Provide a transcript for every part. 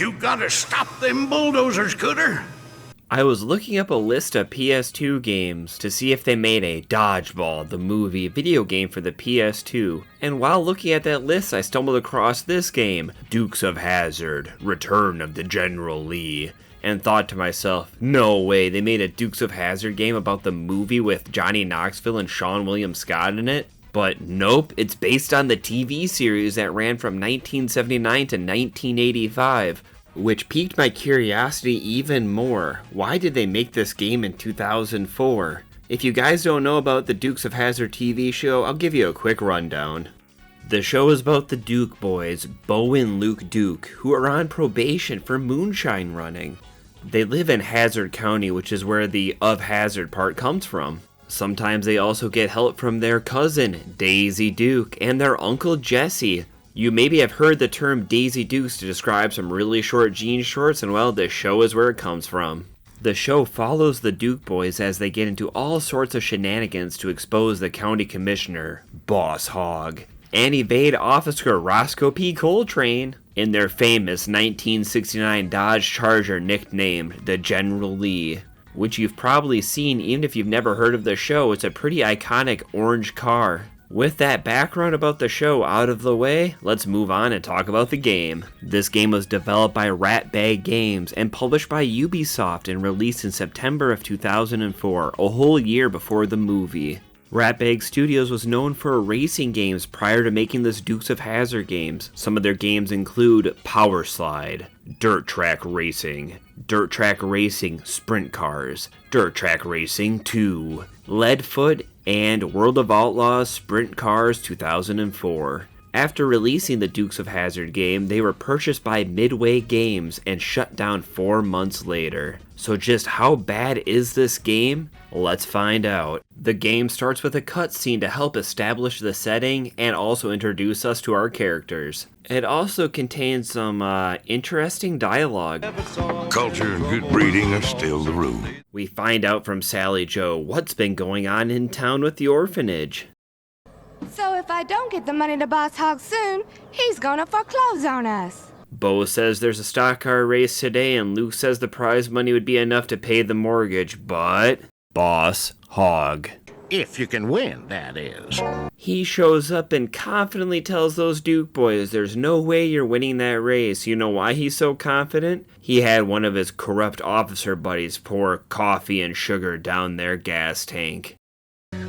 You gotta stop them bulldozers, Cooter. I was looking up a list of PS2 games to see if they made a Dodgeball, the movie, video game for the PS2, and while looking at that list I stumbled across this game, Dukes of Hazzard, Return of the General Lee, and thought to myself, no way, they made a Dukes of Hazzard game about the movie with Johnny Knoxville and Seann William Scott in it? But nope, it's based on the TV series that ran from 1979 to 1985, which piqued my curiosity even more. Why did they make this game in 2004? If you guys don't know about the Dukes of Hazzard TV show, I'll give you a quick rundown. The show is about the Duke boys, Bo and Luke Duke, who are on probation for moonshine running. They live in Hazzard County, which is where the of Hazzard part comes from. Sometimes they also get help from their cousin, Daisy Duke, and their uncle Jesse. You maybe have heard the term Daisy Dukes to describe some really short jean shorts, and well, this show is where it comes from. The show follows the Duke boys as they get into all sorts of shenanigans to expose the county commissioner, Boss Hogg, and evade Officer Roscoe P. Coltrane in their famous 1969 Dodge Charger nicknamed the General Lee, which you've probably seen even if you've never heard of the show. It's a pretty iconic orange car. With that background about the show out of the way, let's move on and talk about the game. This game was developed by Ratbag Games and published by Ubisoft and released in September of 2004, a whole year before the movie. Ratbag Studios was known for racing games prior to making this Dukes of Hazzard games. Some of their games include Power Slide, Dirt Track Racing Sprint Cars, Dirt Track Racing 2, Leadfoot, and World of Outlaws Sprint Cars 2004. After releasing the Dukes of Hazzard game, they were purchased by Midway Games and shut down 4 months later. So just how bad is this game? Let's find out. The game starts with a cutscene to help establish the setting and also introduce us to our characters. It also contains some interesting dialogue. Culture and good breeding are still the rule. We find out from Sally Joe what's been going on in town with the orphanage. So if I don't get the money to Boss Hogg soon, he's gonna foreclose on us. Bo says there's a stock car race today, and Luke says the prize money would be enough to pay the mortgage, but Boss Hogg, If you can win, that is. he shows up and confidently tells those Duke boys there's no way you're winning that race. You know why he's so confident? He had one of his corrupt officer buddies pour coffee and sugar down their gas tank.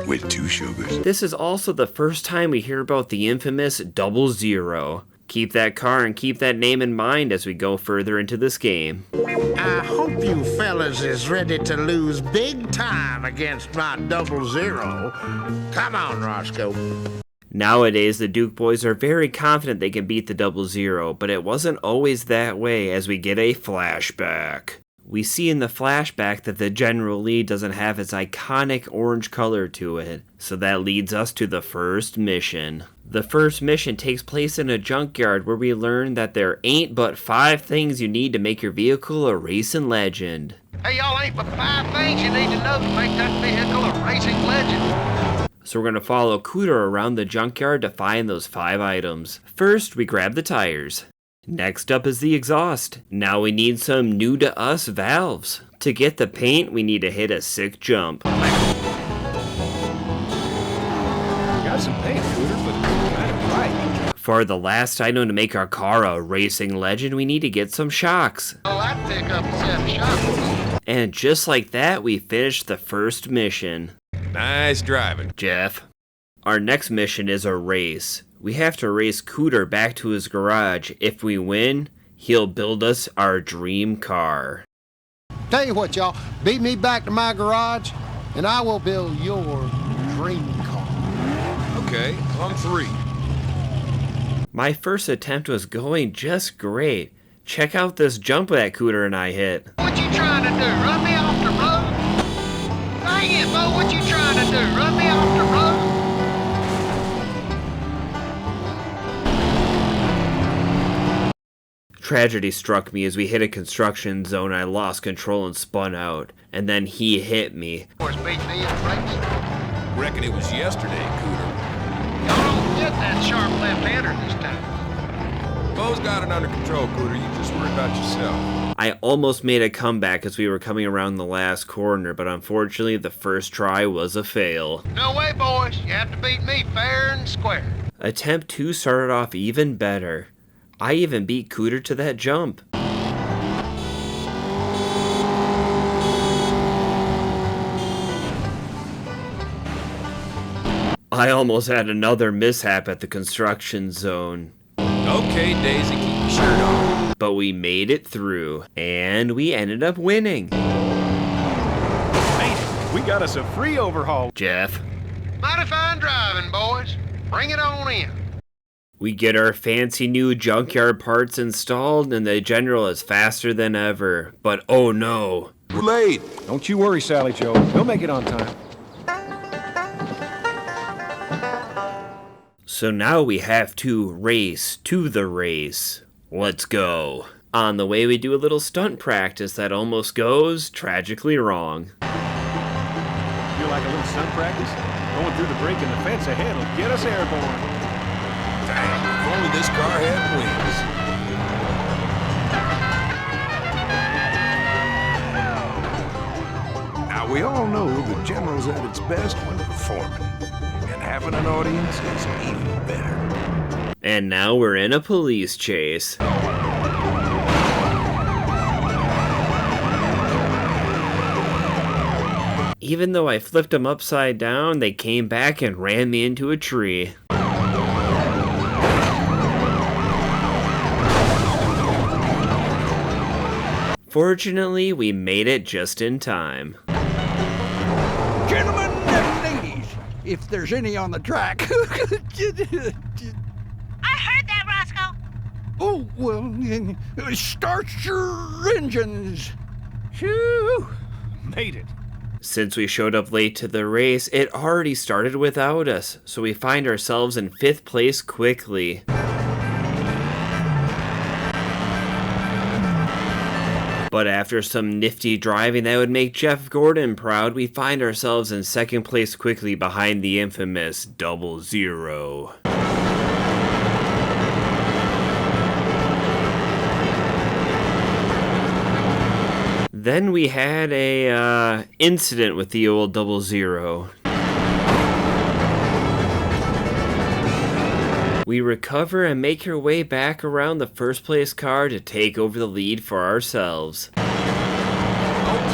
With 2 sugars. This is also the first time we hear about the infamous 00. Keep that car and keep that name in mind as we go further into this game. I hope you fellas is ready to lose big time against my 00. Come on, Roscoe. Nowadays, the Duke boys are very confident they can beat the 00, but it wasn't always that way as we get a flashback. We see in the flashback that the General Lee doesn't have its iconic orange color to it, so that leads us to the first mission. The first mission takes place in a junkyard where we learn that there ain't but 5 things you need to make your vehicle a racing legend. Hey, y'all ain't but 5 things you need to know to make that vehicle a racing legend. So we're going to follow Cooter around the junkyard to find those 5 items. First, we grab the tires. Next up is the exhaust. Now we need some new to us valves. To get the paint, we need to hit a sick jump. Got some paint, Cooter, but it's kind of bright. For the last item to make our car a racing legend, we need to get some shocks. Oh, I'd pick up a set of shocks. And just like that, we finished the first mission. Nice driving. Jeff. Our next mission is a race. We have to race Cooter back to his garage. If we win, he'll build us our dream car. Tell you what, y'all, beat me back to my garage, and I will build your dream car. Okay, on 3. My first attempt was going just great. Check out this jump that Cooter and I hit. What you trying to do, run me off the road? Dang it, Bo, what you trying to do, run me off the road? Tragedy struck me as we hit a construction zone. I lost control and spun out, and then he hit me. Of course, beat me in the race. Reckon it was yesterday, Cooter. Y'all don't get that sharp left-hander this time. Bo's got it under control, Cooter. You just worry about yourself. I almost made a comeback as we were coming around the last corner, but unfortunately the first try was a fail. No way, boys. You have to beat me fair and square. Attempt 2 started off even better. I even beat Cooter to that jump. I almost had another mishap at the construction zone. Okay, Daisy, keep your shirt on. But we made it through, and we ended up winning. Hey, we got us a free overhaul. Jeff, Mighty fine driving, boys. Bring it on in. we get our fancy new junkyard parts installed, and the General is faster than ever. But oh no. We're late. Don't you worry, Sally Joe. We'll make it on time. So now we have to race to the race. Let's go. On the way, we do a little stunt practice that almost goes tragically wrong. Feel like a little stunt practice? Going through the break in the fence ahead will get us airborne. Dang, if only this car had wings. Now, we all know the General's at its best when performing. And having an audience is even better. And now we're in a police chase. Even though I flipped them upside down, they came back and ran me into a tree. Fortunately, we made it just in time. Gentlemen and ladies, if there's any on the track. I heard that, Roscoe. Oh, well, start your engines. Phew. Made it. Since we showed up late to the race, it already started without us, so we find ourselves in 5th place quickly. But after some nifty driving that would make Jeff Gordon proud, we find ourselves in 2nd place quickly behind the infamous 00. Then we had a incident with the old 00. We recover and make our way back around the 1st place car to take over the lead for ourselves. Don't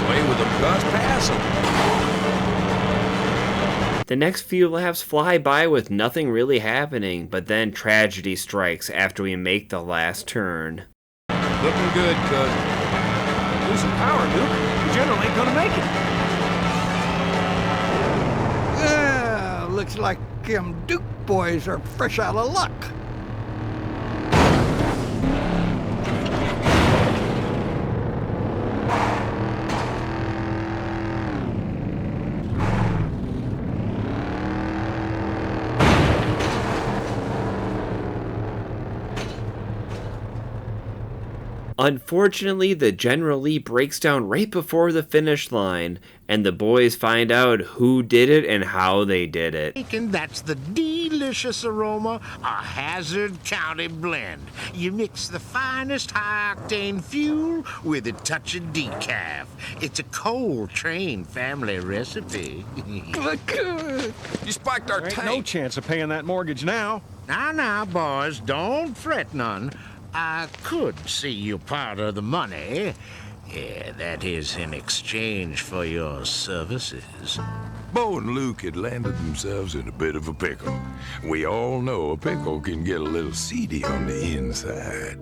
play with them, Gus. Pass them. The next few laps fly by with nothing really happening, but then tragedy strikes after we make the last turn. Looking good, cuz. Losing power, Luke. The General ain't gonna make it. Yeah, looks like them Duke boys are fresh out of luck. Unfortunately, the General Lee breaks down right before the finish line, and the boys find out who did it and how they did it. Bacon, that's the delicious aroma of Hazzard County blend. You mix the finest high-octane fuel with a touch of decaf. It's a Coltrane family recipe. You spiked our There ain't tank. no chance of paying that mortgage now. Now, boys, don't fret none. I could see you part of the money. Yeah, that is in exchange for your services. Bo and Luke had landed themselves in a bit of a pickle. We all know a pickle can get a little seedy on the inside.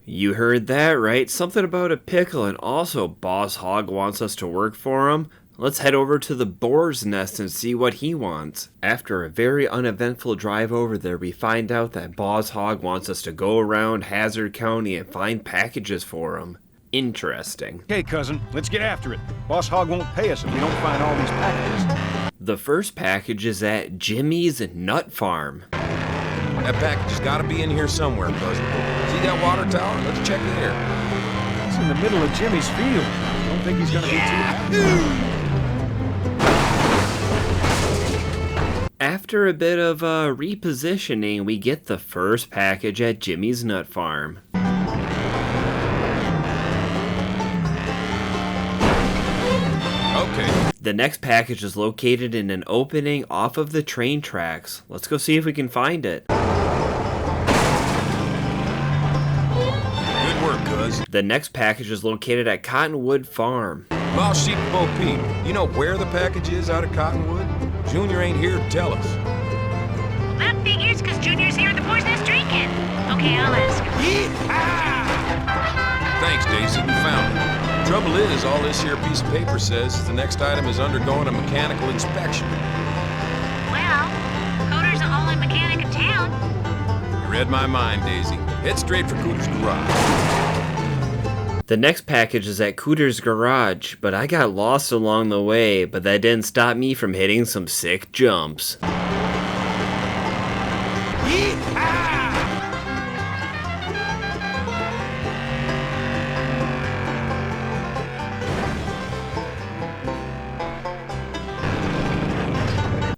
You heard that right, something about a pickle, and also Boss Hogg wants us to work for him. Let's head over to the boar's nest and see what he wants. After a very uneventful drive over there, we find out that Boss Hogg wants us to go around Hazzard County and find packages for him. Interesting. Okay, cousin, let's get after it. Boss Hogg won't pay us if we don't find all these packages. The first package is at Jimmy's Nut Farm. That package has got to be in here somewhere, cousin. See that water tower? Let's check in here. It's in the middle of Jimmy's field. Don't think he's gonna be too happy. After a bit of repositioning, we get the first package at Jimmy's Nut Farm. Okay. The next package is located in an opening off of the train tracks. Let's go see if we can find it. Good work, cuz. The next package is located at Cottonwood Farm. Boss Sheep Bo Peep, you know where the package is out of Cottonwood? Junior ain't here to tell us. That figures, because Junior's here at the boys' nest drinking. Okay, I'll ask him. Thanks, Daisy, we found it. Trouble is, all this here piece of paper says is the next item is undergoing a mechanical inspection. Well, Coder's the only mechanic in town. You read my mind, Daisy. Head straight for Cooter's garage. The next package is at Cooter's Garage, but I got lost along the way, but that didn't stop me from hitting some sick jumps.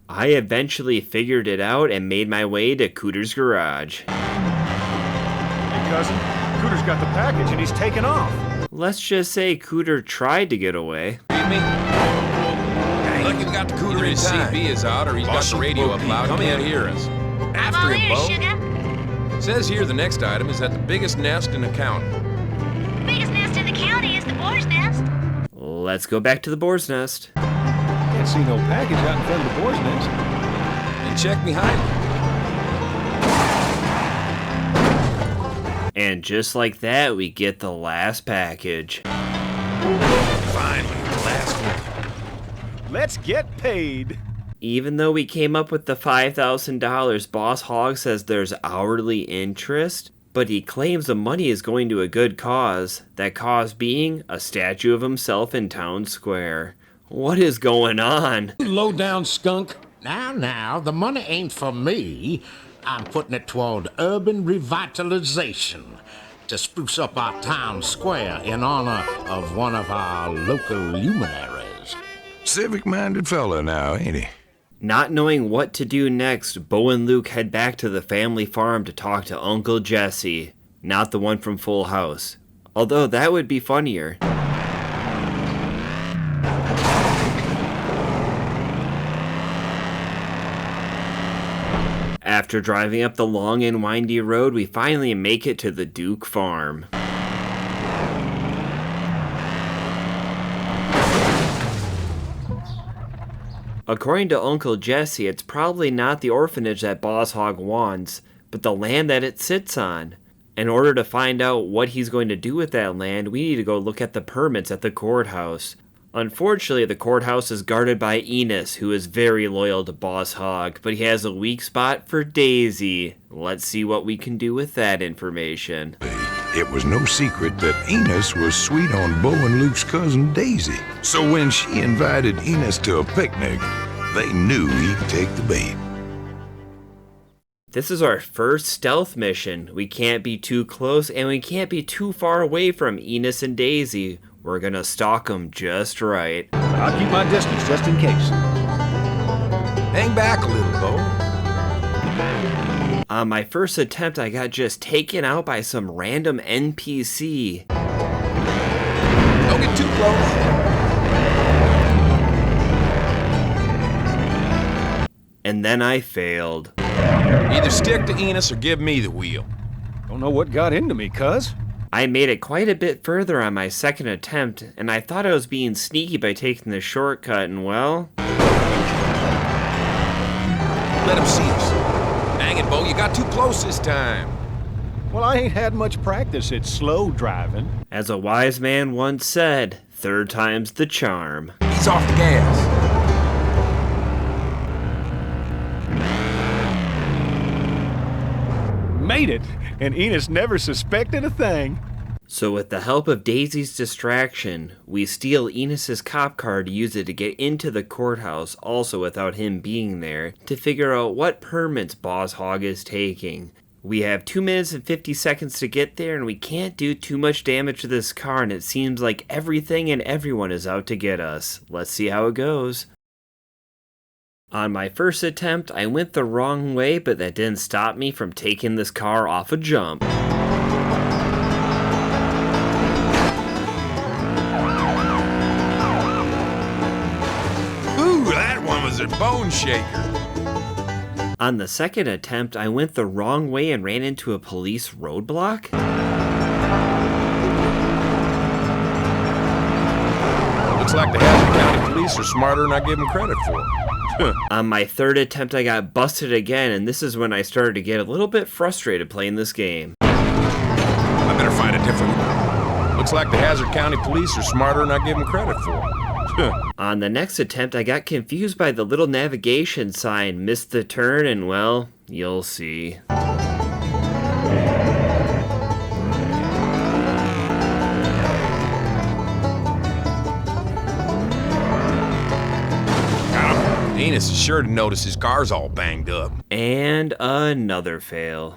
I eventually figured it out and made my way to Cooter's Garage. Hey, cousin, Cooter's got the package and he's taken off. Let's just say Cooter tried to get away. Read me? Look, he's got the Cooter in his time. CB is out or he's got Boss the Sheep radio Bo up Peep, loud. come Can't in. hear us. I'm After all him, ears, Bo. sugar. Says here the next item is at the biggest nest in the county. The biggest nest in the county is the boar's nest. Let's go back to the boar's nest. Can't see no package out in front of the boys' nest. And check behind him. And just like that, we get the last package. Finally, the last one. Let's get paid. Even though we came up with the $5,000, Boss Hogg says there's hourly interest, but he claims the money is going to a good cause, that cause being a statue of himself in town square. What is going on? Low down skunk. Now, the money ain't for me. I'm putting it toward urban revitalization to spruce up our town square in honor of one of our local luminaries. Civic-minded fella now, ain't he? Not knowing what to do next, Bo and Luke head back to the family farm to talk to Uncle Jesse, not the one from Full House. Although that would be funnier. After driving up the long and windy road, we finally make it to the Duke farm. According to Uncle Jesse, it's probably not the orphanage that Boss Hogg wants, but the land that it sits on. In order to find out what he's going to do with that land, we need to go look at the permits at the courthouse. Unfortunately, the courthouse is guarded by Enos, who is very loyal to Boss Hogg, but he has a weak spot for Daisy. Let's see what we can do with that information. It was no secret that Enos was sweet on Bo and Luke's cousin Daisy. So when she invited Enos to a picnic, they knew he'd take the bait. This is our first stealth mission. We can't be too close and we can't be too far away from Enos and Daisy. We're gonna stalk them just right. I'll keep my distance just in case. Hang back a little, Bo. On my first attempt, I got just taken out by some random NPC. Don't get too close. And then I failed. Either stick to Enos or give me the wheel. Don't know what got into me, cuz. I made it quite a bit further on my second attempt, and I thought I was being sneaky by taking the shortcut, and well... Let him see us. Dang it, Bo, you got too close this time. Well, I ain't had much practice at slow driving. As a wise man once said, third time's the charm. He's off the gas. Made it, and Enos never suspected a thing. So with the help of Daisy's distraction, we steal Enos's cop car to use it to get into the courthouse, also without him being there, to figure out what permits Boss Hogg is taking. We have 2 minutes and 50 seconds to get there, and we can't do too much damage to this car, and it seems like everything and everyone is out to get us. Let's see how it goes. On my first attempt, I went the wrong way, but that didn't stop me from taking this car off a jump. Ooh, that one was a bone shaker. On the second attempt, I went the wrong way and ran into a police roadblock. Looks like the Hazzard County Police are smarter than I give them credit for. On my third attempt, I got busted again, and this is when I started to get a little bit frustrated playing this game. I better find a different one. Looks like the Hazzard County Police are smarter than I give them credit for. On the next attempt, I got confused by the little navigation sign, missed the turn, and well, you'll see. Enos is sure to notice his car's all banged up. And another fail.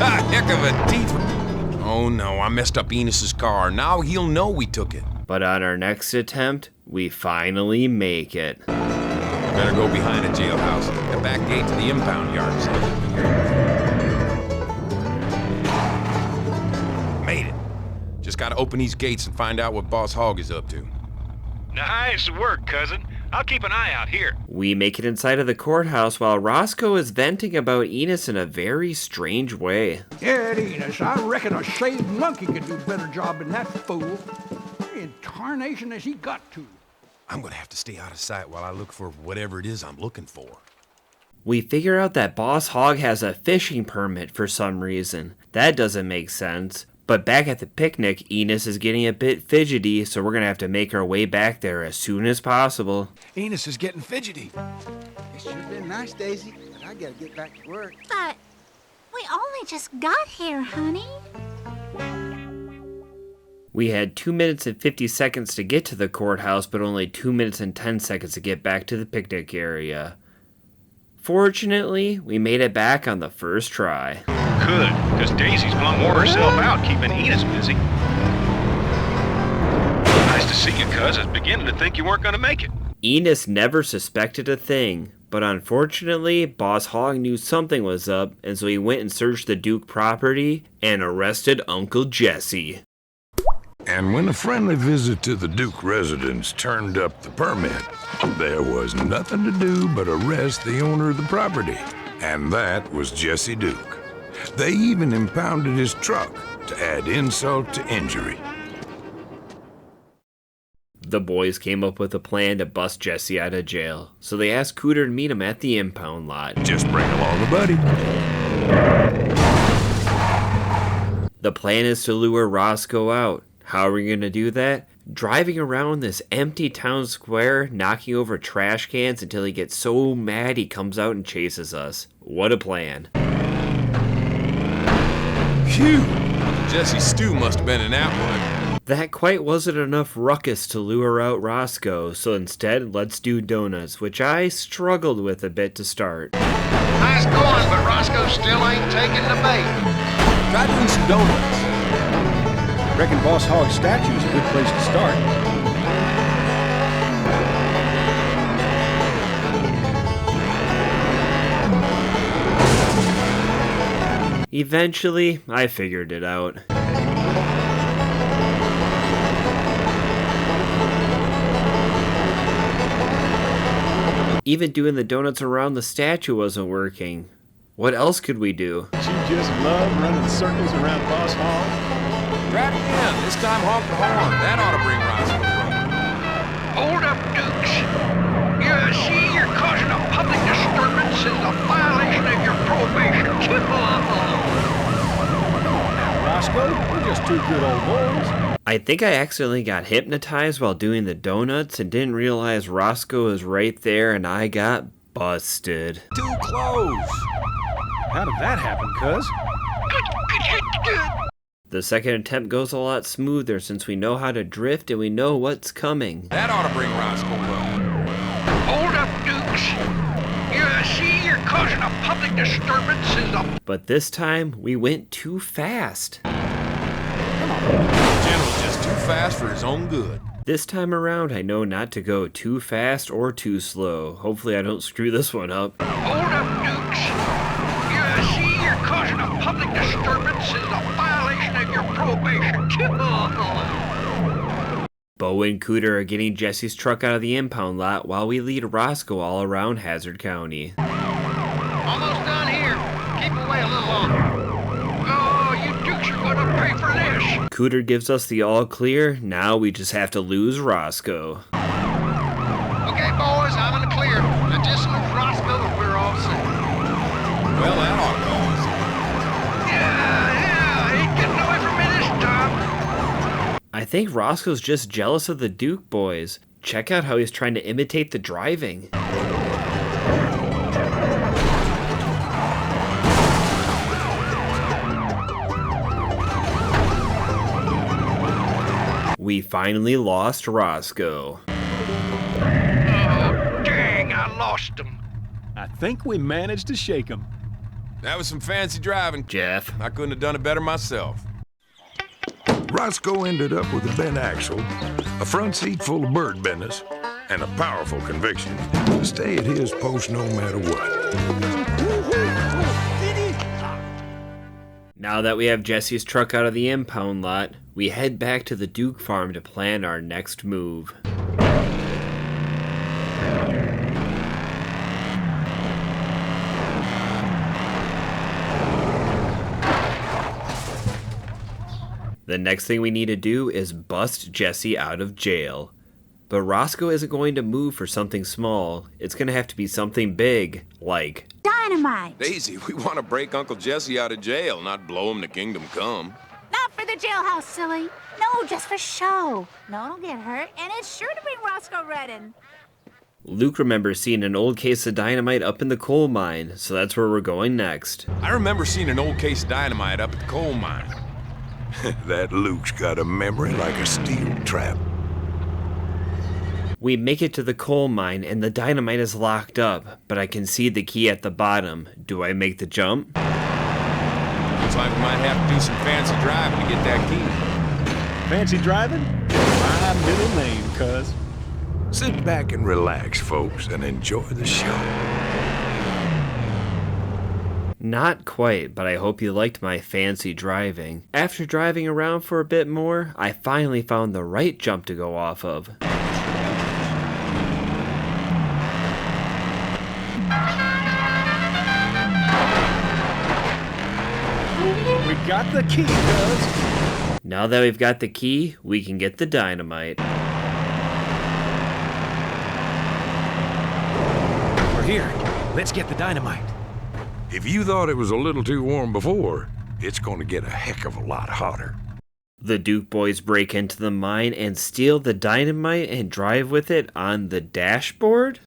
Ah, heck of a teeth. Oh no, I messed up Enos's car. Now he'll know we took it. But on our next attempt, we finally make it. Better go behind the jailhouse. The back gate to the impound yards. Made it. Just gotta open these gates and find out what Boss Hogg is up to. Nice work, cousin. I'll keep an eye out here. We make it inside of the courthouse while Roscoe is venting about Enos in a very strange way. Yeah, Enos, I reckon a shaved monkey could do a better job than that fool. What in tarnation has he got to? I'm gonna have to stay out of sight while I look for whatever it is I'm looking for. We figure out that Boss Hogg has a fishing permit for some reason. That doesn't make sense. But back at the picnic, Enos is getting a bit fidgety, so we're gonna have to make our way back there as soon as possible. Enos is getting fidgety. It's sure been nice, Daisy, but I gotta get back to work. But we only just got here, honey. We had 2 minutes and 50 seconds to get to the courthouse, but only 2 minutes and 10 seconds to get back to the picnic area. Fortunately, we made it back on the first try. Good, because Daisy's flung wore herself out keeping Enos busy. Nice to see you, cuz. I was beginning to think you weren't going to make it. Enos never suspected a thing, but unfortunately, Boss Hogg knew something was up, and so he went and searched the Duke property and arrested Uncle Jesse. And when a friendly visit to the Duke residence turned up the permit, there was nothing to do but arrest the owner of the property, and that was Jesse Duke. They even impounded his truck to add insult to injury. The boys came up with a plan to bust Jesse out of jail, so they asked Cooter to meet him at the impound lot. Just bring along a buddy. The plan is to lure Roscoe out. How are we going to do that? Driving around this empty town square, knocking over trash cans until he gets so mad he comes out and chases us. What a plan. Phew! Jesse's stew must have been in that one. That quite wasn't enough ruckus to lure out Roscoe, so instead, let's do donuts, which I struggled with a bit to start. Nice going, but Roscoe still ain't taking the bait. Try doing some donuts. Reckon Boss Hogg's statue is a good place to start. Eventually, I figured it out. Even doing the donuts around the statue wasn't working. What else could we do? She just loved running circles around Boss Hogg. Try it again. This time honk the horn. That ought to bring Roscoe from. Hold up, Dukes. You see, you're causing a public disturbance and a violation of your probation. Now, Roscoe, we're just two good old boys. I think I accidentally got hypnotized while doing the donuts and didn't realize Roscoe was right there and I got busted. Too close. How did that happen, cuz? The second attempt goes a lot smoother since we know how to drift and we know what's coming. That ought to bring Roscoe up. Hold up, Dukes. You see, you're causing a public disturbance and a... But this time, we went too fast. The general's just too fast for his own good. This time around, I know not to go too fast or too slow. Hopefully I don't screw this one up. Hold up, Dukes. You see, you're causing a public disturbance and a violation of your probation. Bo and Cooter are getting Jesse's truck out of the impound lot while we lead Roscoe all around Hazzard County. Almost done here. Keep away a little longer. Oh, you Dukes are gonna pay for this. Cooter gives us the all clear. Now we just have to lose Roscoe. Okay, boys, I'm in the clear. Now just lose Roscoe and we're all set. Well, that ought to cause. Yeah, ain't getting away from me this time. I think Roscoe's just jealous of the Duke boys. Check out how he's trying to imitate the driving. We finally lost Roscoe. Oh, dang, I lost him. I think we managed to shake him. That was some fancy driving. Jeff. I couldn't have done it better myself. Roscoe ended up with a bent axle, a front seat full of bird business, and a powerful conviction to stay at his post no matter what. Now that we have Jesse's truck out of the impound lot, we head back to the Duke farm to plan our next move. The next thing we need to do is bust Jesse out of jail. But Roscoe isn't going to move for something small. It's going to have to be something big, like Dynamite! Daisy, we want to break Uncle Jesse out of jail, not blow him to kingdom come. Not for the jailhouse, silly. No, just for show. No one will get hurt, and it's sure to bring Roscoe Redden. Luke remembers seeing an old case of dynamite up in the coal mine, so that's where we're going next. I remember seeing an old case of dynamite up at the coal mine. That Luke's got a memory like a steel trap. We make it to the coal mine and the dynamite is locked up, but I can see the key at the bottom. Do I make the jump? Looks like we might have to do some fancy driving to get that key. Fancy driving? My middle name, cuz. Sit back and relax, folks, and enjoy the show. Not quite, but I hope you liked my fancy driving. After driving around for a bit more, I finally found the right jump to go off of. We got the key, cuz. Now that we've got the key, we can get the dynamite. We're here. Let's get the dynamite. If you thought it was a little too warm before, it's going to get a heck of a lot hotter. The Duke boys break into the mine and steal the dynamite and drive with it on the dashboard?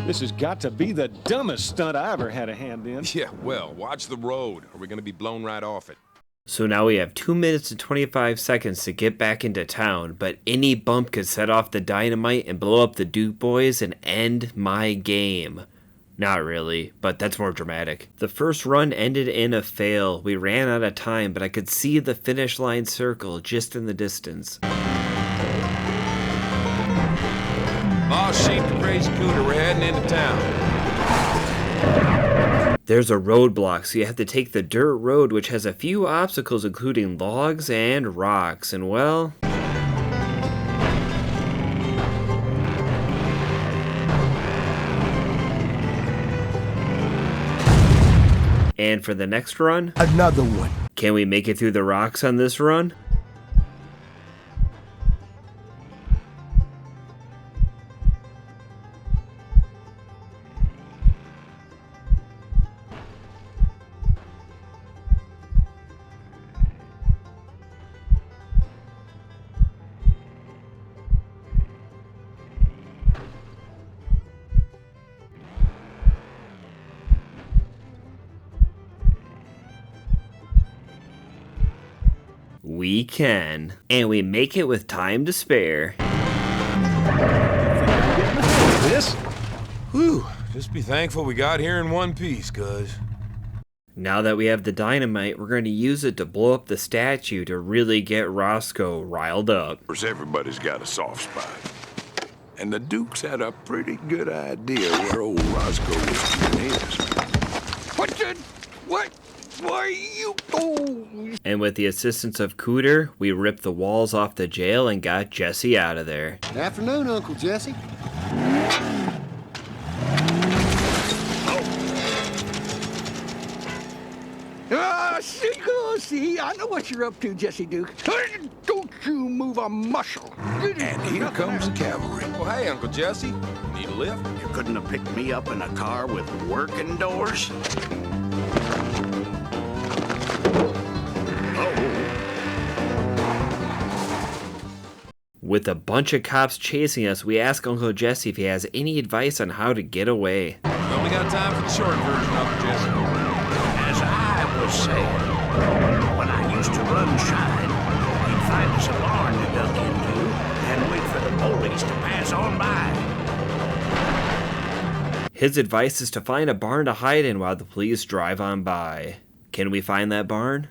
This has got to be the dumbest stunt I ever had a hand in. Yeah, well, watch the road, or we're gonna be blown right off it. So now we have 2 minutes and 25 seconds to get back into town, but any bump could set off the dynamite and blow up the Duke boys and end my game. Not really, but that's more dramatic. The first run ended in a fail. We ran out of time, but I could see the finish line circle just in the distance. Lost sheep to Crazy Cooter, we're heading into town. There's a roadblock, so you have to take the dirt road, which has a few obstacles including logs and rocks, and well... And for the next run, Another one. can we make it through the rocks on this run? We can. And we make it with time to spare. This? Whew, just be thankful we got here in one piece, cuz. Now that we have the dynamite, we're going to use it to blow up the statue to really get Roscoe riled up. Of course, everybody's got a soft spot. And the Dukes had a pretty good idea where old Roscoe was keeping his. What? Why you? Oh. And with the assistance of Cooter, we ripped the walls off the jail and got Jesse out of there. Afternoon, Uncle Jesse. See, I know what you're up to, Jesse Duke. Don't you move a muscle. And here comes the cavalry. Well, hey, Uncle Jesse. Need a lift? You couldn't have picked me up in a car with working doors? With a bunch of cops chasing us, we ask Uncle Jesse if he has any advice on how to get away. We only got time for the short version, Uncle Jesse. As I was saying, when I used to run shine, he'd find us a barn to duck into and wait for the police to pass on by. His advice is to find a barn to hide in while the police drive on by. Can we find that barn?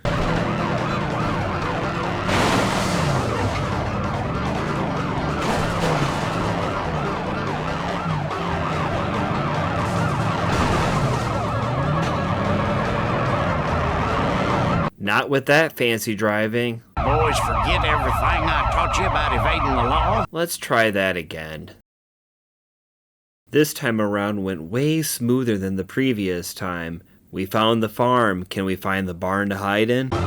Not with that fancy driving. Boys, forget everything I taught you about evading the law. Let's try that again. This time around went way smoother than the previous time. We found the farm. Can we find the barn to hide in? There's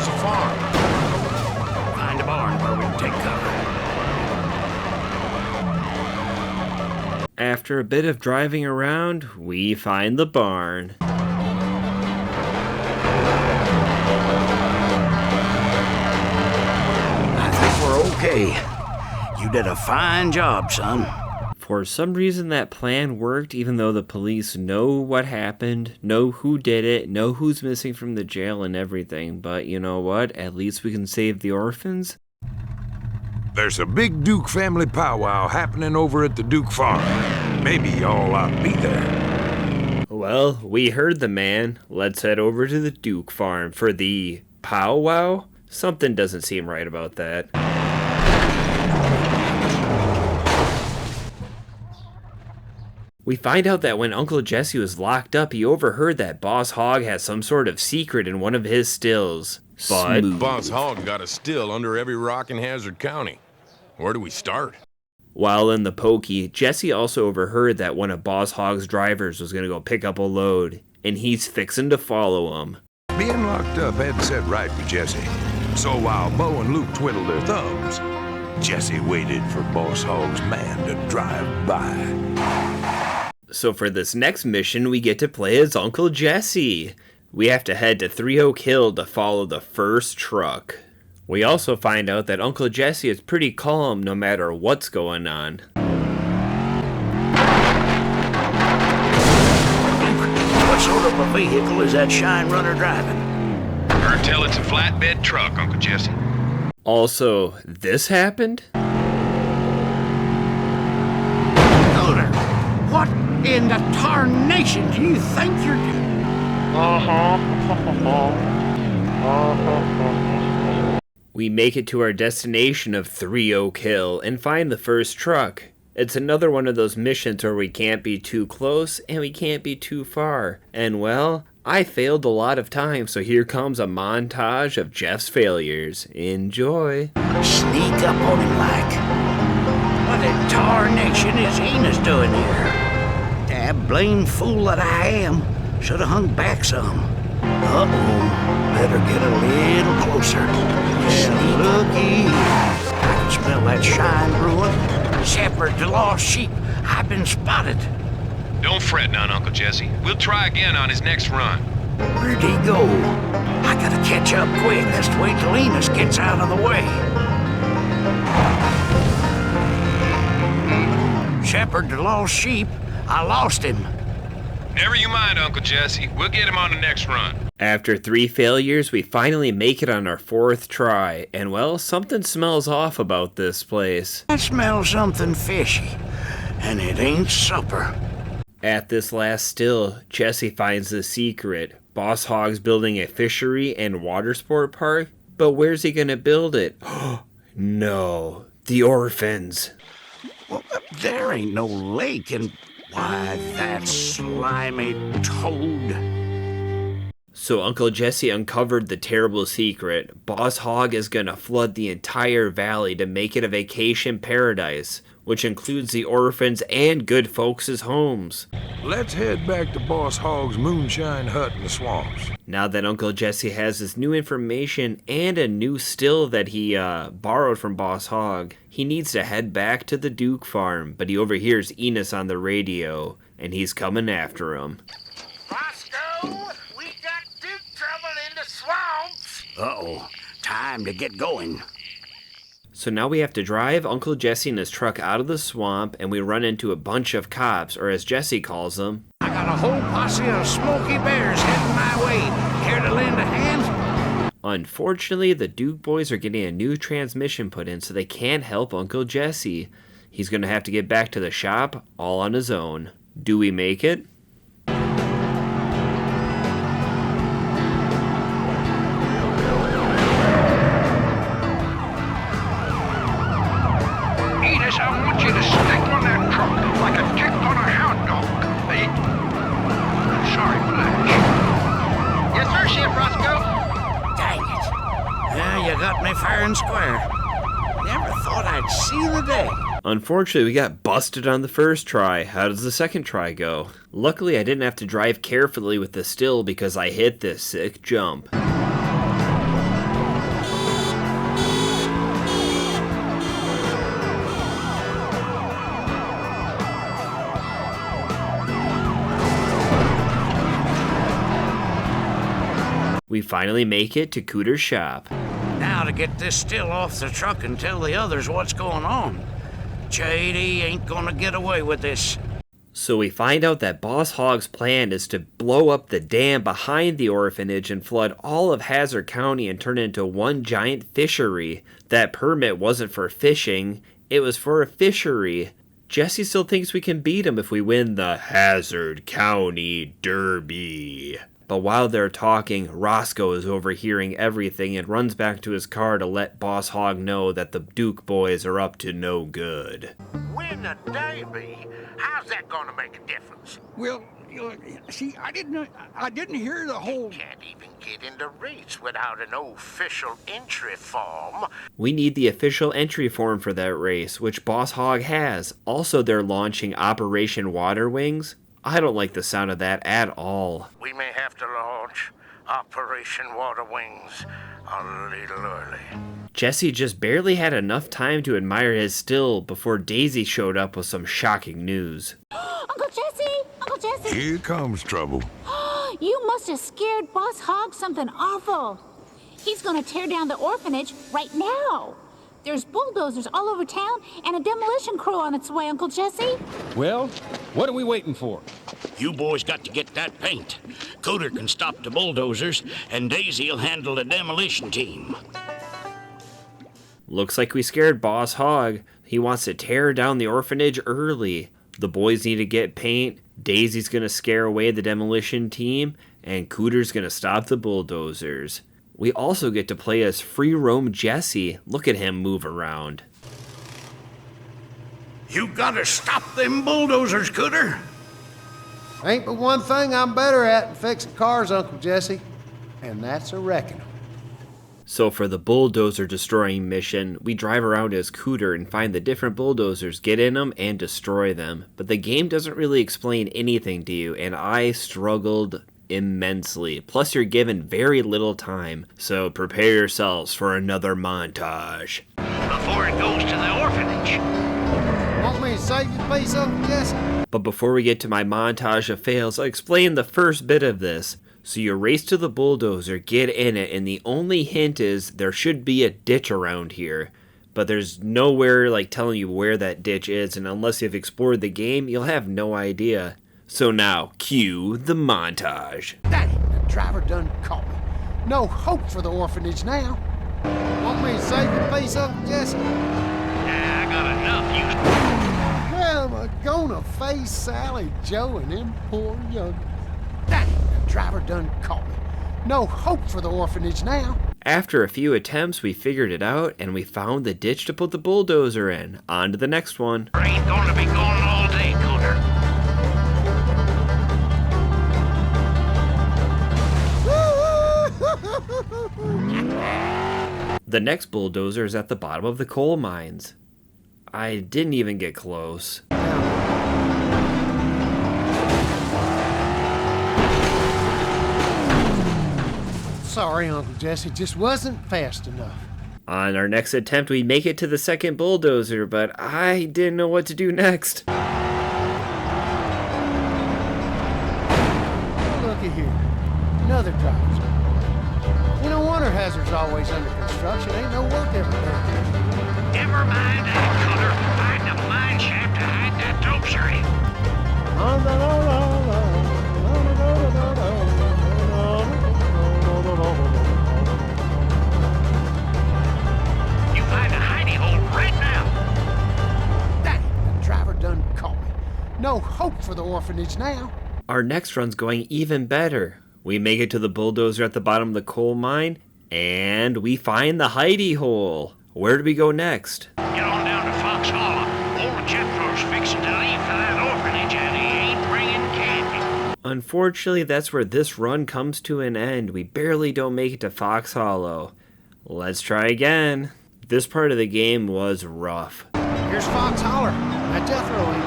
a farm. Find a barn where we can take cover. After a bit of driving around, we find the barn. Okay, you did a fine job, son. For some reason that plan worked, even though the police know what happened, know who did it, know who's missing from the jail and everything. But you know what? At least we can save the orphans. There's a big Duke family powwow happening over at the Duke farm. Maybe y'all ought to be there. Well, we heard the man. Let's head over to the Duke farm for the powwow? Something doesn't seem right about that. We find out that when Uncle Jesse was locked up, he overheard that Boss Hogg has some sort of secret in one of his stills. But Boss Hogg got a still under every rock in Hazzard County. Where do we start? While in the pokey, Jesse also overheard that one of Boss Hogg's drivers was going to go pick up a load, and he's fixing to follow him. Being locked up hadn't set right with Jesse. So while Bo and Luke twiddled their thumbs, Jesse waited for Boss Hogg's man to drive by. So for this next mission, we get to play as Uncle Jesse. We have to head to 3 Oak Hill to follow the first truck. We also find out that Uncle Jesse is pretty calm no matter what's going on. What sort of a vehicle is that Shine Runner driving? Heard tell it's a flatbed truck, Uncle Jesse. Also, this happened? Cooter, what in the tarnation do you think you're doing? We make it to our destination of 3 Oak Hill and find the first truck. It's another one of those missions where we can't be too close and we can't be too far. And well, I failed a lot of times, so here comes a montage of Jeff's failures. Enjoy. Sneak up on him like. What in tarnation is Enos doing here? Dab blame fool that I am. Should have hung back some. Uh-oh. Better get a little closer. Sneak. Looky. I can smell that shine brewing. Shepherd to lost sheep. I've been spotted. Don't fret none, Uncle Jesse. We'll try again on his next run. Where'd he go? I gotta catch up quick. Just wait till Enos gets out of the way. Shepherd to lost sheep. I lost him. Never you mind, Uncle Jesse. We'll get him on the next run. After 3 failures, we finally make it on our 4th try, and well, something smells off about this place. I smell something fishy, and it ain't supper. At this last still, Jesse finds the secret. Boss Hogg's building a fishery and water sport park, but where's he gonna build it? No, the orphans. Well, there ain't no lake, and why, that slimy toad. So Uncle Jesse uncovered the terrible secret. Boss Hogg is gonna flood the entire valley to make it a vacation paradise, which includes the orphans and good folks' homes. Let's head back to Boss Hogg's moonshine hut in the swamps. Now that Uncle Jesse has this new information and a new still that he borrowed from Boss Hogg, he needs to head back to the Duke farm, but he overhears Enos on the radio, and he's coming after him. Roscoe, we got Duke trouble in the swamps. Uh-oh, time to get going. So now we have to drive Uncle Jesse and his truck out of the swamp, and we run into a bunch of cops, or as Jesse calls them, I got a whole posse of smoky bears heading my way. Care to lend a hand? Unfortunately, the Duke boys are getting a new transmission put in, so they can't help Uncle Jesse. He's going to have to get back to the shop all on his own. Do we make it? Enos, I want you to stick on that truck like a tick on a hound dog. Sorry, Flash. Yes, sir, Chef Roscoe. Dang it. Yeah, you got me fair and square. Never thought I'd see the day. Unfortunately, we got busted on the first try. How does the second try go? Luckily, I didn't have to drive carefully with the still because I hit this sick jump. We finally make it to Cooter's shop. Now to get this still off the truck and tell the others what's going on. JD ain't gonna get away with this. So we find out that Boss Hogg's plan is to blow up the dam behind the orphanage and flood all of Hazzard County and turn it into one giant fishery. That permit wasn't for fishing, it was for a fishery. Jesse still thinks we can beat him if we win the Hazzard County Derby. But while they're talking, Roscoe is overhearing everything and runs back to his car to let Boss Hogg know that the Duke boys are up to no good. Win a derby? How's that gonna make a difference? Well, see, I didn't hear the whole... Can't even get in the race without an official entry form. We need the official entry form for that race, which Boss Hogg has. Also, they're launching Operation Water Wings. I don't like the sound of that at all. We may have to launch Operation Water Wings a little early. Jesse just barely had enough time to admire his still before Daisy showed up with some shocking news. Uncle Jesse! Uncle Jesse! Here comes trouble. You must have scared Boss Hogg something awful. He's gonna tear down the orphanage right now. There's bulldozers all over town and a demolition crew on its way, Uncle Jesse. Well, what are we waiting for? You boys got to get that paint. Cooter can stop the bulldozers, and Daisy'll handle the demolition team. Looks like we scared Boss Hogg. He wants to tear down the orphanage early. The boys need to get paint, Daisy's gonna scare away the demolition team, and Cooter's gonna stop the bulldozers. We also get to play as free roam Jesse. Look at him move around. You gotta stop them bulldozers, Cooter. Ain't but one thing I'm better at than fixing cars, Uncle Jesse, and that's a wrecking 'em. So for the bulldozer destroying mission, we drive around as Cooter and find the different bulldozers, get in them, and destroy them. But the game doesn't really explain anything to you, and I struggled immensely. Plus, you're given very little time, so prepare yourselves for another montage. Before it goes to the orphanage. Want me to save you, please, Uncle Jesse? But before we get to my montage of fails, I'll explain the first bit of this. So you race to the bulldozer, get in it, and the only hint is there should be a ditch around here. But there's nowhere like telling you where that ditch is, and unless you've explored the game, you'll have no idea. So now, cue the montage. Dang, the driver done caught me. No hope for the orphanage now. Want me to save you, please, Uncle Jesse? I got enough. Well, my gonna face Sally Joe and them poor youngins. Dang, the driver done caught me. No hope for the orphanage now. After a few attempts, we figured it out, and we found the ditch to put the bulldozer in. On to the next one. Ain't gonna be going all day, Cooter. The next bulldozer is at the bottom of the coal mines. I didn't even get close. Sorry, Uncle Jesse, just wasn't fast enough. On our next attempt, we make it to the second bulldozer, but I didn't know what to do next. Looky here, another driver's on. No wonder Hazzard's always under construction. Ain't no work ever done. Never mind that, Cooter. Find the mine shaft to hide that dozer in. You find a hidey hole right now. Dang, the driver done caught me. No hope for the orphanage now. Our next run's going even better. We make it to the bulldozer at the bottom of the coal mine, and we find the hidey hole. Where do we go next? Get on down to Fox Hollow. Old Jethro's fixing to leave for that orphanage, and he ain't bringing candy. Unfortunately, that's where this run comes to an end. We barely don't make it to Fox Hollow. Let's try again. This part of the game was rough. Here's Fox Holler. Now Jethro ain't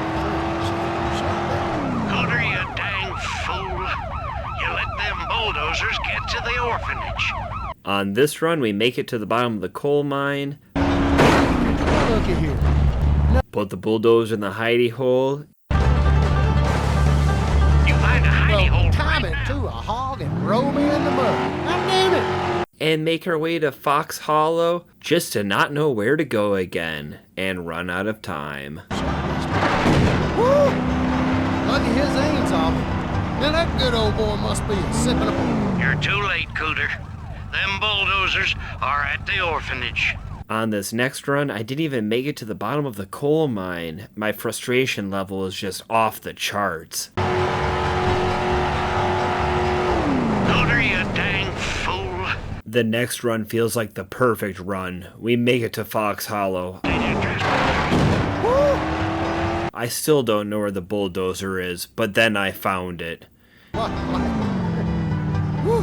Cooter, you dang fool. You let them bulldozers get to the orphanage. On this run, we make it to the bottom of the coal mine. Looky here. Put the bulldozer in the hidey hole. You find a hidey hole Time right it now. to a hog and roll me in the mud. God damn it! And make our way to Fox Hollow just to not know where to go again and run out of time. Woo! Lucky his aim's off. Now that good old boy must be a sipping a... You're too late, Cooter. Them bulldozers are at the orphanage. On this next run, I didn't even make it to the bottom of the coal mine. My frustration level is just off the charts. Cooter, you dang fool. The next run feels like the perfect run. We make it to Fox Hollow. I still don't know where the bulldozer is, but then I found it. What? Woo!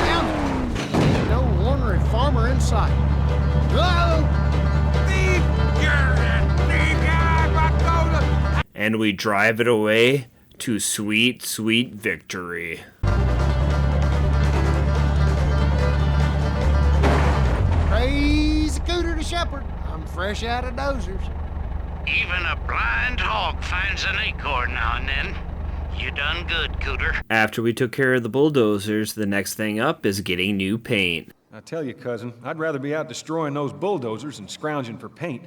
Found it. No ornery farmer in sight. Whoa! And we drive it away to sweet, sweet victory. Praise Cooter the Shepherd. I'm fresh out of dozers. Even a blind hog finds an acorn now and then. You done good, Cooter. After we took care of the bulldozers, the next thing up is getting new paint. I tell you, cousin, I'd rather be out destroying those bulldozers than scrounging for paint.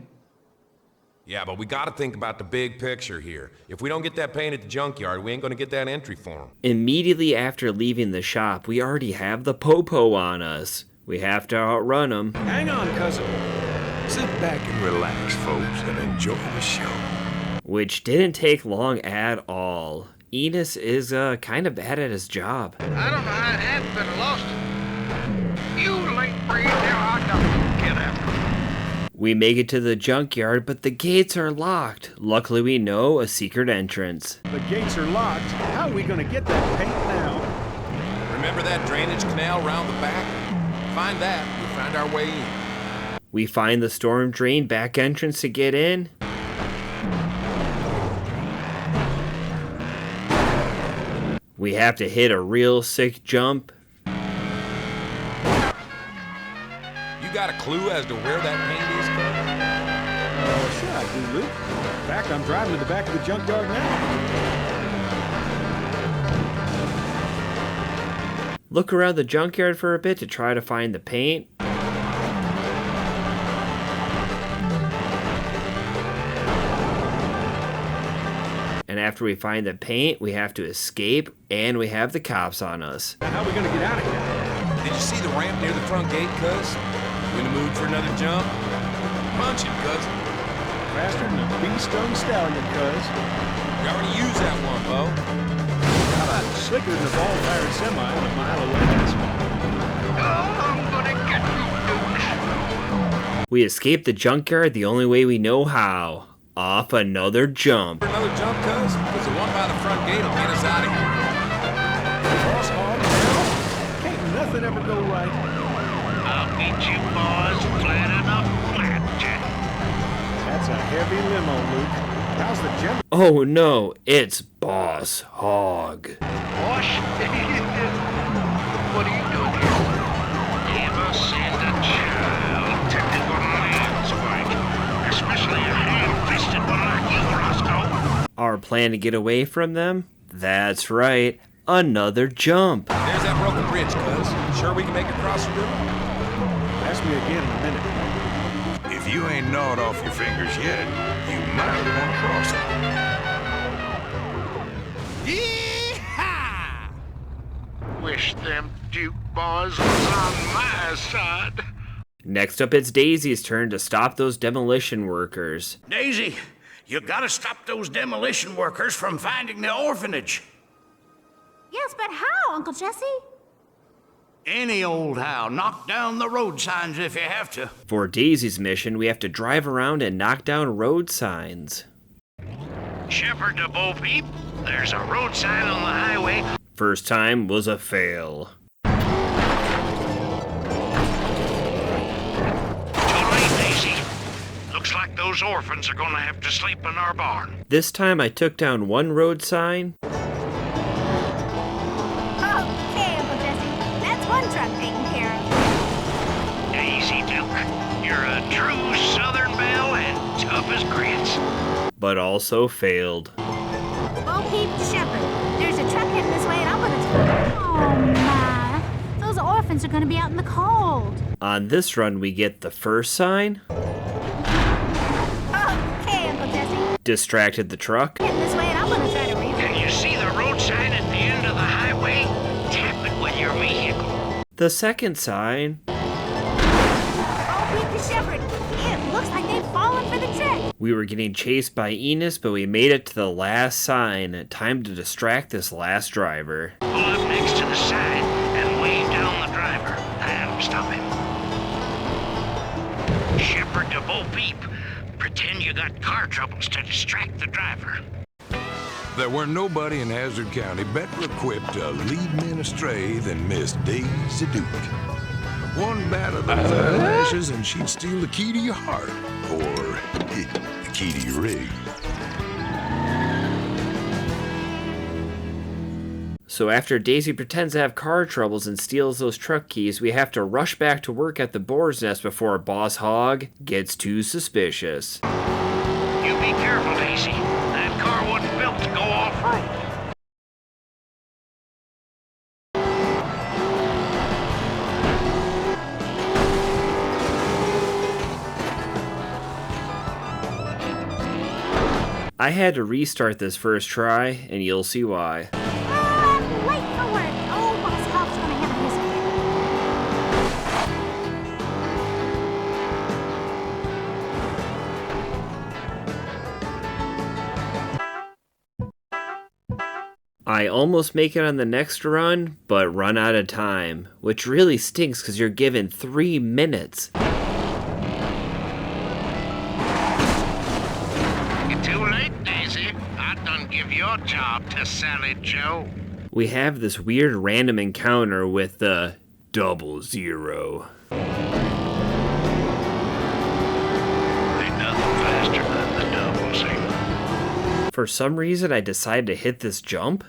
Yeah, but we gotta think about the big picture here. If we don't get that paint at the junkyard, we ain't gonna get that entry form. Immediately after leaving the shop, we already have the popo on us. We have to outrun them. Hang on, cousin. Sit back and relax, folks, and enjoy the show. Which didn't take long at all. Enos is kind of bad at his job. I don't know how it happened, but I lost it. You late breed, now I don't get after it. We make it to the junkyard, but the gates are locked. Luckily, we know a secret entrance. The gates are locked. How are we gonna get that paint now? Remember that drainage canal round the back? Find that, we'll find our way in. We find the storm drain back entrance to get in. We have to hit a real sick jump. You got a clue as to where that paint is, cuz? Sure I do, Luke. In fact, I'm driving to the back of the junkyard now. Look around the junkyard for a bit to try to find the paint. And after we find the paint, we have to escape, and we have the cops on us. How are we gonna get out of here? Did you see the ramp near the front gate, cuz? You in the mood for another jump? punching, cuz. Faster than a bee-stung stallion, cuz. You already used that one, Bo. How about slicker than a ball-fired semi and a mile away? Oh, I'm gonna get you, Dukes. We escaped the junkyard the only way we know how. Off another jump. Another jump, cuz? Because the one by the front gate will get us out of here. Boss hog, hell? Can't nothing ever go right. I'll meet you boys flat enough flat, Jack. That's a heavy limo, Luke. How's the gem? Oh no, it's Boss Hog. Wash? What are you doing here? Never send a child to do a man's work, especially a ham-fisted one like you, Roscoe. Our plan to get away from them? That's right, another jump. There's that broken bridge, cuz. Sure we can make it across the river? Ask me again in a minute. If you ain't gnawed off your fingers yet, you might want to cross them. Yee-haw! Wish them Duke boys was on my side. Next up, it's Daisy's turn to stop those demolition workers. Daisy, you gotta stop those demolition workers from finding the orphanage. Yes, but how, Uncle Jesse? Any old how. Knock down the road signs if you have to. For Daisy's mission, we have to drive around and knock down road signs. Shepherd to Bo Peep, there's a road sign on the highway. First time was a fail. Too late, Daisy. Looks like those orphans are gonna have to sleep in our barn. This time I took down one road sign. Okay, Uncle Jesse. That's one truck taken care of. Daisy Duke, you're a true Southern belle and tough as grits. But also failed. Bo Peep the Shepherd. There's a truck heading this way and I'm gonna... Oh, my. Those orphans are gonna be out in the cold. On this run, we get the first sign. Okay, Uncle Jesse. Distracted the truck. Heading this way and I'm gonna try to read it. Can you see the road sign at the end of the highway? Tap it with your vehicle. The second sign. Bo Peep the Shepherd. It looks like they've fallen for the trick. We were getting chased by Enos, but we made it to the last sign. Time to distract this last driver. Pull up next to the sign and wave down the driver. That'll stop him. Shepherd to Bo Peep. Pretend you got car troubles to distract the driver. There were nobody in Hazzard County better equipped to lead men astray than Miss Daisy Duke. One bat of those eyelashes and she'd steal the key to your heart. Or the key to your rig. So after Daisy pretends to have car troubles and steals those truck keys, we have to rush back to work at the boar's nest before Boss Hog gets too suspicious. You be careful, Daisy. That car wasn't built to go off-road. I had to restart this first try, and you'll see why. I'm late for work. Oh, Boss Hog's gonna have his I almost make it on the next run, but run out of time, which really stinks because you're given 3 minutes. Too late, Daisy. I done give your job to Sally Joe. We have this weird random encounter with the 00. Ain't nothing faster than the double single. For some reason, I decided to hit this jump.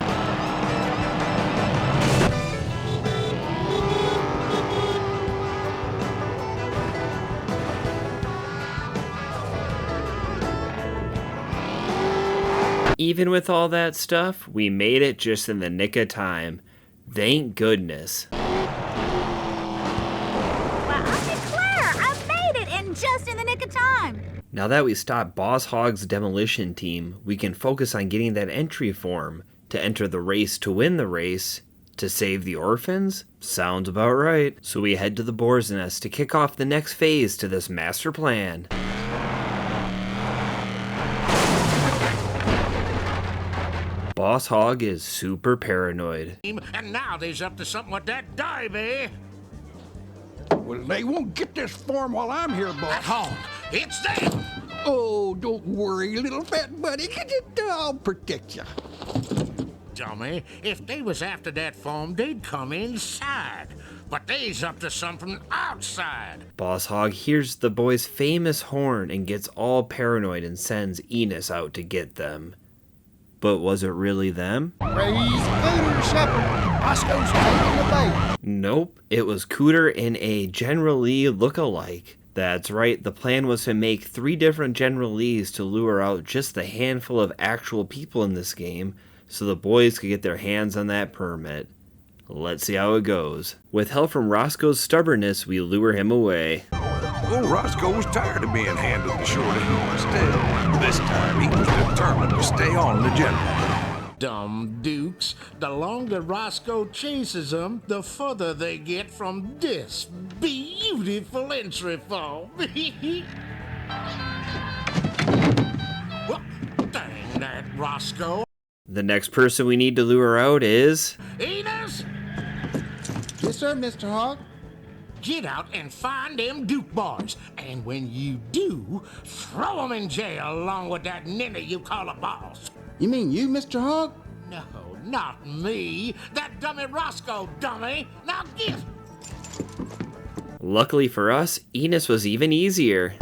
Even with all that stuff, we made it just in the nick of time. Thank goodness. Well, I declare, I made it in just in the nick of time. Now that we stopped Boss Hog's demolition team, we can focus on getting that entry form to enter the race to win the race. To save the orphans? Sounds about right. So we head to the boar's nest to kick off the next phase to this master plan. Boss Hogg is super paranoid. And now they's up to something with that Darby. Well, they won't get this farm while I'm here, boss. At home. It's them. Oh, don't worry, little fat buddy. I'll protect you. Dummy, if they was after that farm, they'd come inside. But they's up to something outside. Boss Hogg hears the boys' famous horn and gets all paranoid and sends Enos out to get them. But was it really them? Praise Cooter Shepherd. Roscoe's taking the bait. Nope, it was Cooter and a General Lee look-alike. That's right, the plan was to make 3 different General Lees to lure out just the handful of actual people in this game so the boys could get their hands on that permit. Let's see how it goes. With help from Roscoe's stubbornness, we lure him away. Well, Roscoe was tired of being handed the short end instead. This time, he was determined to stay on the general. Dumb Dukes. The longer Roscoe chases them, the further they get from this beautiful entry farm. Well, dang that Roscoe. The next person we need to lure out is... Enos! Yes, sir, Mr. Hogg. Get out and find them Duke boys. And when you do, throw them in jail along with that ninny you call a boss. You mean you, Mr. Hogg? No, not me. That dummy Roscoe, dummy. Now get. Luckily for us, Enos was even easier.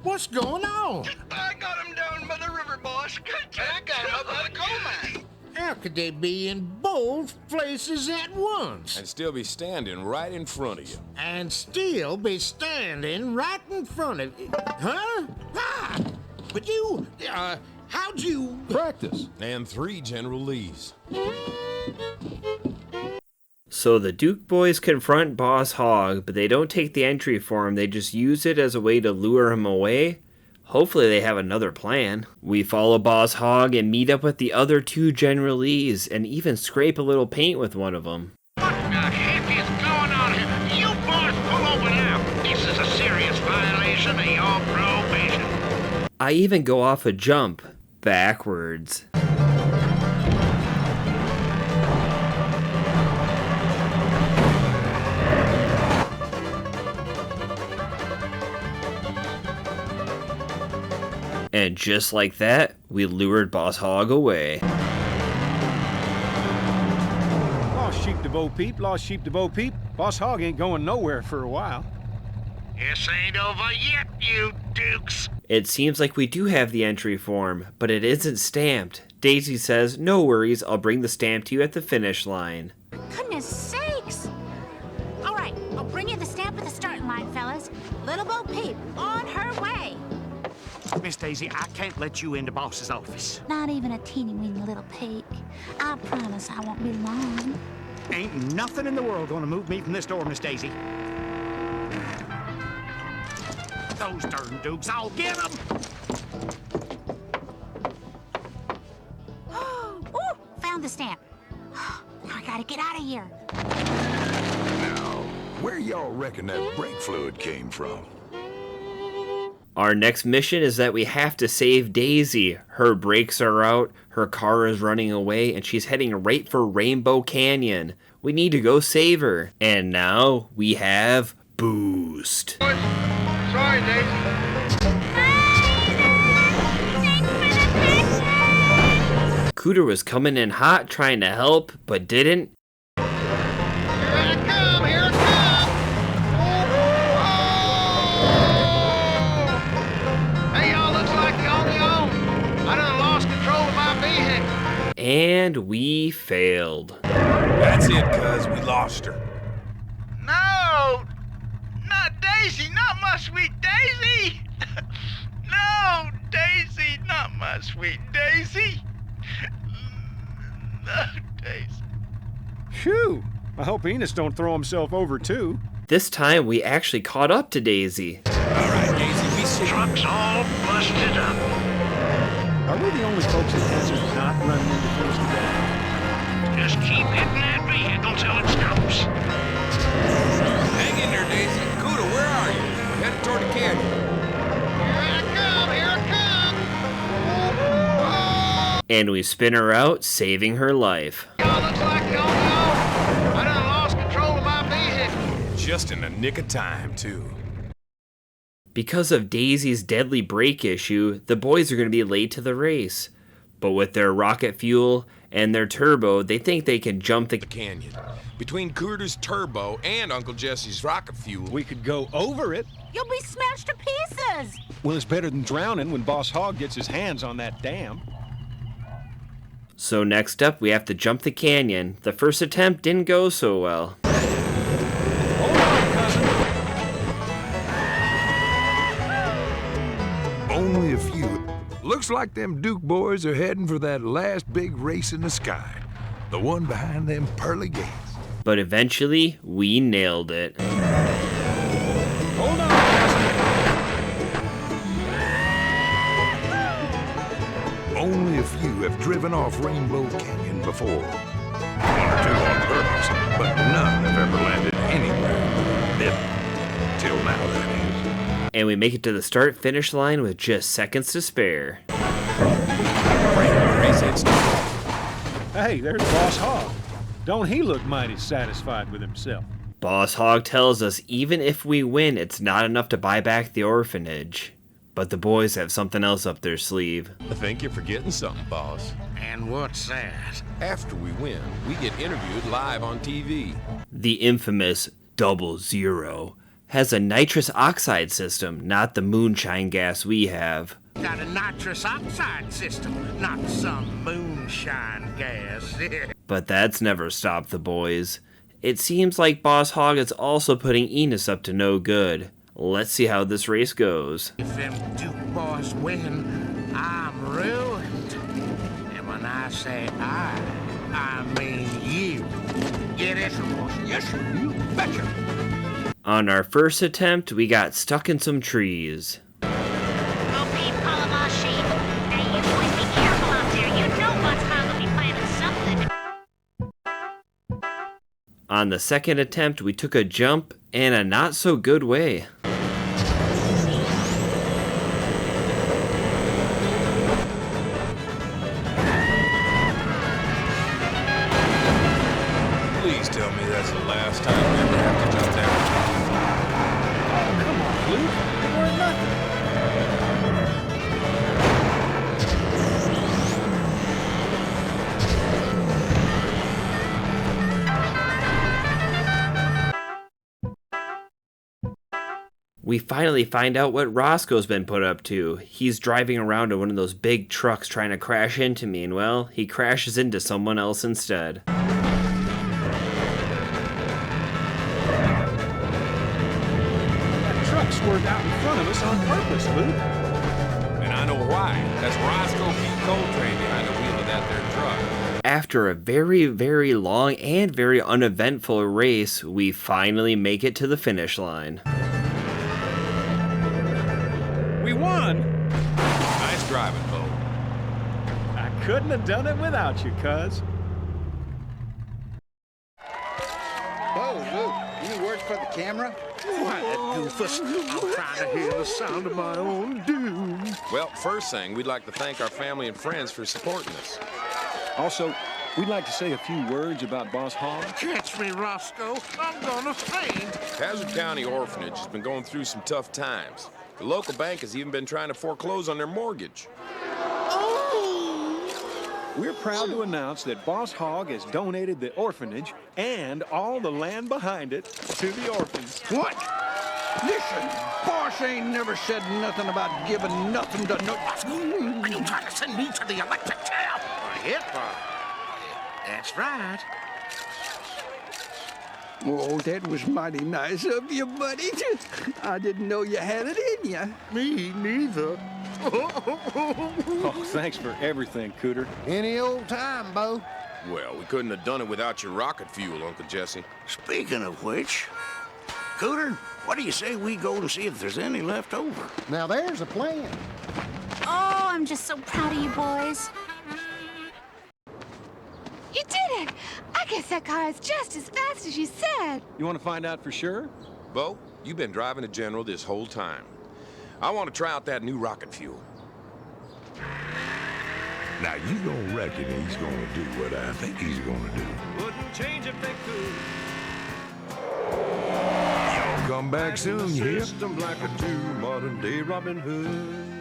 What's going on? I got him down by the river, boss. I got him up by the coal mine. How could they be in both places at once? And still be standing right in front of you. And still be standing right in front of you. Huh? Ah! But you, how'd you... Practice. And 3 General Lees. So the Duke boys confront Boss Hogg, but they don't take the entry form, they just use it as a way to lure him away. Hopefully they have another plan. We follow Boss Hogg and meet up with the other 2 General Lees and even scrape a little paint with one of them. What the heck is going on here? You boys pull over now. This is a serious violation of your probation. I even go off a jump, backwards. And just like that, we lured Boss Hogg away. Lost sheep to Bo Peep, lost sheep to Bo Peep. Boss Hogg ain't going nowhere for a while. This ain't over yet, you Dukes. It seems like we do have the entry form, but it isn't stamped. Daisy says, no worries, I'll bring the stamp to you at the finish line. Goodness sakes! All right, I'll bring you the stamp at the starting line, fellas. Little Bo Peep, on her way. Miss Daisy, I can't let you into boss's office. Not even a teeny-weeny little peek. I promise I won't be long. Ain't nothing in the world gonna move me from this door, Miss Daisy. Those darn Dukes, I'll get them! Ooh, found the stamp. Now I gotta get out of here. Now, where y'all reckon that brake fluid came from? Our next mission is that we have to save Daisy. Her brakes are out, her car is running away, and she's heading right for Rainbow Canyon. We need to go save her. And now we have Boost. Sorry, Daisy. Cooter was coming in hot trying to help, but didn't. Here I come, here I come. Oh! Hey, y'all, looks like you're on your own. I done lost control of my vehicle. And we failed. That's it, cuz. We lost her. No! Not Daisy, not my sweet Daisy! No, Daisy, not my sweet Daisy! No, Daisy. Phew! I hope Enos don't throw himself over, too. This time we actually caught up to Daisy. Alright, Daisy, be safe. Truck's all busted up. Are we the only folks at Hazzard not running into things today? Just keep hitting that vehicle till it stops. Hang in And we spin her out, saving her life. Y'all looks like y'all know. I done lost control of my vehicle. Just in the nick of time, too. Because of Daisy's deadly brake issue, the boys are going to be late to the race. But with their rocket fuel and their turbo, they think they can jump the canyon. Between Cooter's turbo and Uncle Jesse's rocket fuel, We could go over it. You'll be smashed to pieces. Well, it's better than drowning when Boss Hogg gets his hands on that dam. So next up, we have to jump the canyon. The first attempt didn't go so well. Hold on, cousin. Only a few. Looks like them Duke boys are heading for that last big race in the sky. The one behind them pearly gates. But eventually, we nailed it. Hold on, cousin. Only a few have driven off Rainbow Canyon before. One or two on purpose, but none have ever landed anywhere. Ever. Till now, that is. And we make it to the start-finish line with just seconds to spare. Hey, there's Boss Hogg. Don't he look mighty satisfied with himself? Boss Hogg tells us even if we win, it's not enough to buy back the orphanage. But the boys have something else up their sleeve. I think you're forgetting something, boss. And what's that? After we win, we get interviewed live on TV. The infamous 00 has a nitrous oxide system, not the moonshine gas we have. Got a nitrous oxide system, not some moonshine gas. But that's never stopped the boys. It seems like Boss Hogg is also putting Enos up to no good. Let's see how this race goes. If them Duke boys win, I'm ruined. And when I say I mean you. Get it? Yes, sir. You betcha. On our first attempt, we got stuck in some trees. On the second attempt, we took a jump in a not so good way. Please tell me that's the last time we ever have to jump down. Come on, Luke. It weren't nothing. We finally find out what Roscoe's been put up to. He's driving around in one of those big trucks trying to crash into me, and well, he crashes into someone else instead. That truck swerved out in front of us on purpose, Luke. And I know why. That's Roscoe P. Coltrane behind the wheel of that there truck. After a very, very long and very uneventful race, we finally make it to the finish line. We won. Nice driving, Bo. I couldn't have done it without you, cuz. Oh, Luke, any words for the camera? Why, that doofus. I'm trying to hear the sound of my own doom. Well, first thing, we'd like to thank our family and friends for supporting us. Also, we'd like to say a few words about Boss Hogg. Catch me, Roscoe. I'm gonna faint. Hazzard County Orphanage has been going through some tough times. The local bank has even been trying to foreclose on their mortgage. We're proud to announce that Boss Hogg has donated the orphanage and all the land behind it to the orphans. What? Listen, boss ain't never said nothing about giving nothing to no... Are you trying to send me to the electric chair? Yep. That's right. Oh, that was mighty nice of you, buddy. I didn't know you had it in you. Me neither. Oh, thanks for everything, Cooter. Any old time, Bo. Well, we couldn't have done it without your rocket fuel, Uncle Jesse. Speaking of which, Cooter, what do you say we go and see if there's any left over? Now there's a plan. Oh, I'm just so proud of you boys. You did it! I guess that car is just as fast as you said. You want to find out for sure? Bo, you've been driving the General this whole time. I want to try out that new rocket fuel. Now, you don't reckon he's gonna do what I think he's gonna do. Wouldn't change if they could. Y'all come back soon, you hear? System like a true modern-day Robin Hood.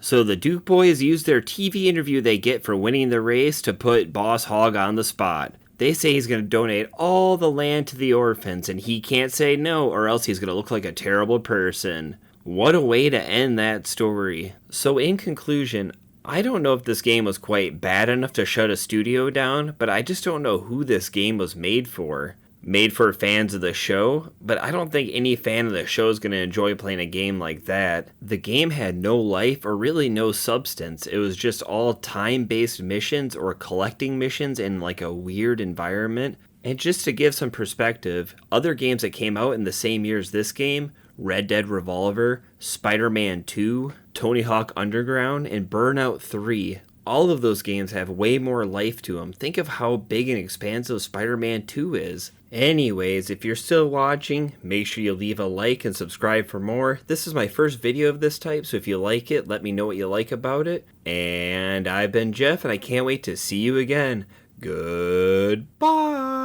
So the Duke boys use their TV interview they get for winning the race to put Boss Hogg on the spot. They say he's going to donate all the land to the orphans, and he can't say no, or else he's going to look like a terrible person. What a way to end that story. So in conclusion, I don't know if this game was quite bad enough to shut a studio down, but I just don't know who this game was made for. Made for fans of the show, but I don't think any fan of the show is going to enjoy playing a game like that. The game had no life or really no substance. It was just all time-based missions or collecting missions in like a weird environment. And just to give some perspective, other games that came out in the same year as this game, Red Dead Revolver, Spider-Man 2, Tony Hawk Underground, and Burnout 3, all of those games have way more life to them. Think of how big and expansive Spider-Man 2 is. Anyways, if you're still watching, make sure you leave a like and subscribe for more. This is my first video of this type, so if you like it, let me know what you like about it. And I've been Jeff, and I can't wait to see you again. Goodbye!